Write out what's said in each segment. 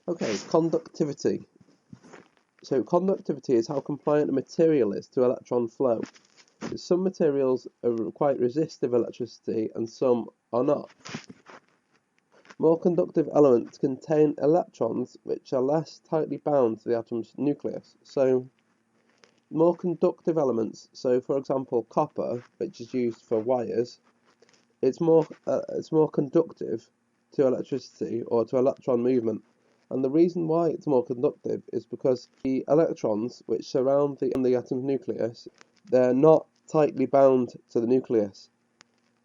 Okay, conductivity. So conductivity is how compliant a material is to electron flow. Some materials are quite resistive of electricity and some are not. More conductive elements contain electrons which are less tightly bound to the atom's nucleus. So more conductive elements, so for example copper, which is used for wires, it's more conductive to electricity or to electron movement. And the reason why it's more conductive is because the electrons which surround the atom's nucleus, they're not tightly bound to the nucleus.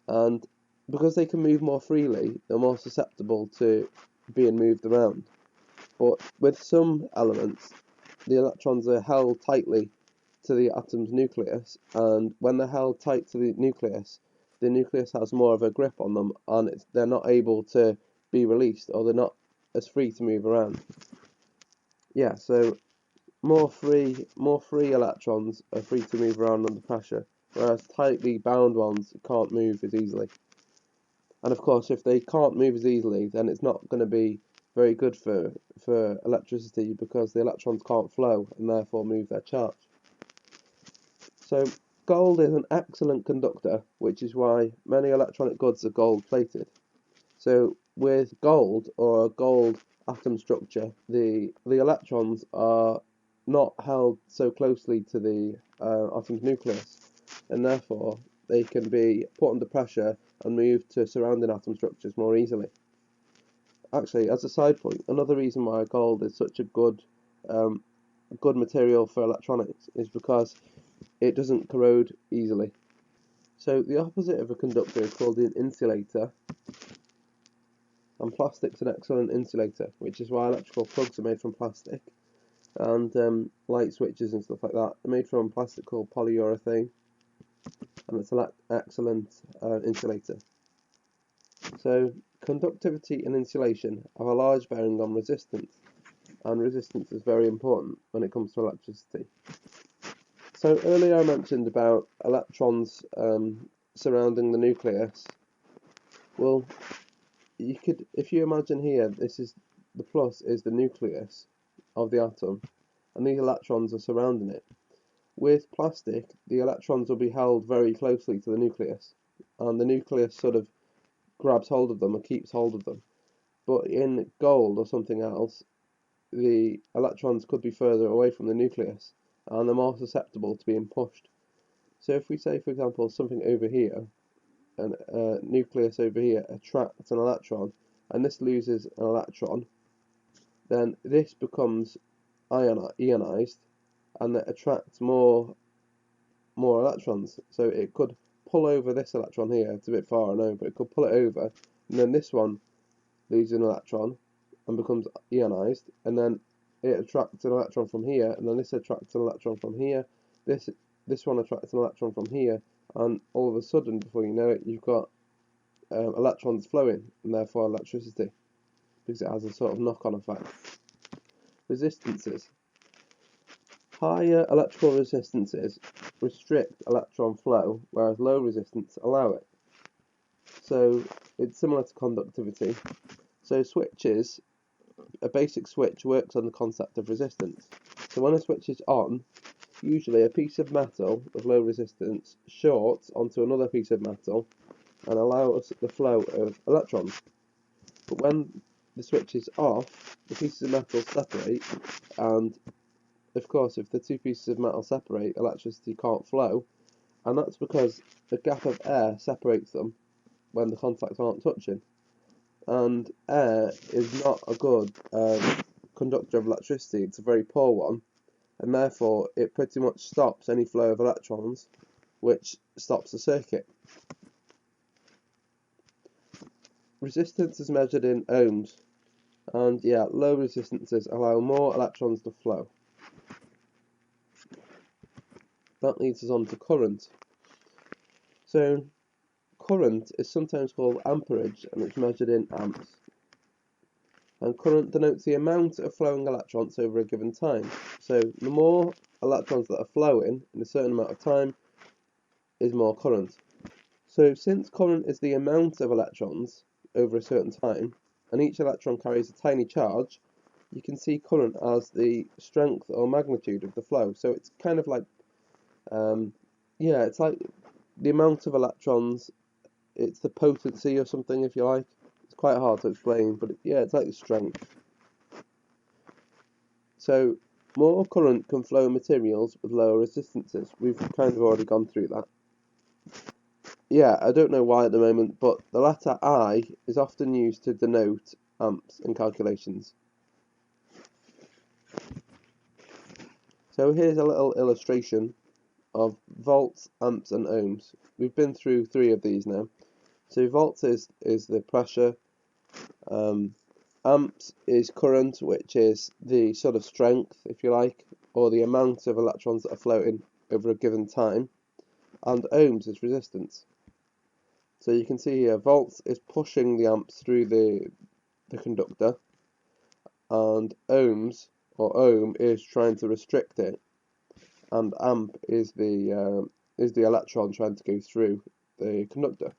And because they can move more freely, they're more susceptible to being moved around. But with some elements, the electrons are held tightly to the atom's nucleus, and when they're held tight to the nucleus has more of a grip on them, and they're not able to be released, or they're not as free to move around. Yeah, so more free electrons are free to move around under pressure, whereas tightly bound ones can't move as easily. And of course, if they can't move as easily, then it's not going to be very good for electricity, because the electrons can't flow and therefore move their charge. So gold is an excellent conductor, which is why many electronic goods are gold plated. So with gold, or a gold atom structure, the electrons are not held so closely to the atom's nucleus, and therefore they can be put under pressure and moved to surrounding atom structures more easily. Actually, as a side point, another reason why gold is such a good material for electronics is because it doesn't corrode easily. So the opposite of a conductor is called an insulator, and plastic's an excellent insulator, which is why electrical plugs are made from plastic, and light switches and stuff like that are made from plastic called polyurethane, and it's an excellent insulator. So conductivity and insulation have a large bearing on resistance, and resistance is very important when it comes to electricity. So earlier I mentioned about electrons surrounding the nucleus. Well, you could, if you imagine here, this is the plus is the nucleus of the atom, and these electrons are surrounding it. With plastic, the electrons will be held very closely to the nucleus, and the nucleus sort of grabs hold of them or keeps hold of them. But in gold or something else, the electrons could be further away from the nucleus, and they're more susceptible to being pushed. So if we say, for example, something over here, a nucleus over here attracts an electron, and this loses an electron, then this becomes ionized, and it attracts more electrons. So it could pull over this electron here. It's a bit far, I know, but it could pull it over, and then this one loses an electron and becomes ionized, and then it attracts an electron from here, and then this attracts an electron from here. This one attracts an electron from here, and all of a sudden, before you know it, you've got electrons flowing, and therefore electricity, because it has a sort of knock-on effect. Resistances. Higher electrical resistances restrict electron flow, whereas low resistance allow it. So it's similar to conductivity. So switches, a basic switch works on the concept of resistance. So when a switch is on, usually a piece of metal with low resistance shorts onto another piece of metal and allows the flow of electrons. But when the switch is off, the pieces of metal separate, and of course if the two pieces of metal separate, electricity can't flow, and that's because a gap of air separates them when the contacts aren't touching. And air is not a good conductor of electricity, it's a very poor one, and therefore it pretty much stops any flow of electrons, which stops the circuit. Resistance is measured in ohms, and low resistances allow more electrons to flow. That leads us on to current. So current is sometimes called amperage, and it's measured in amps. And current denotes the amount of flowing electrons over a given time. So the more electrons that are flowing in a certain amount of time is more current. So since current is the amount of electrons over a certain time, and each electron carries a tiny charge, you can see current as the strength or magnitude of the flow. So it's kind of like, yeah, it's like the amount of electrons, it's the potency or something, if you like. It's quite hard to explain, but yeah, it's like the strength. So more current can flow in materials with lower resistances. We've kind of already gone through that. Yeah, I don't know why at the moment, but the letter I is often used to denote amps in calculations. So here's a little illustration of volts, amps and ohms. We've been through 3 of these now. So volts is the pressure, amps is current, which is the sort of strength, if you like, or the amount of electrons that are floating over a given time, and ohms is resistance. So you can see here, volts is pushing the amps through the conductor, and ohms, or ohm, is trying to restrict it, and amp is the electron trying to go through the conductor.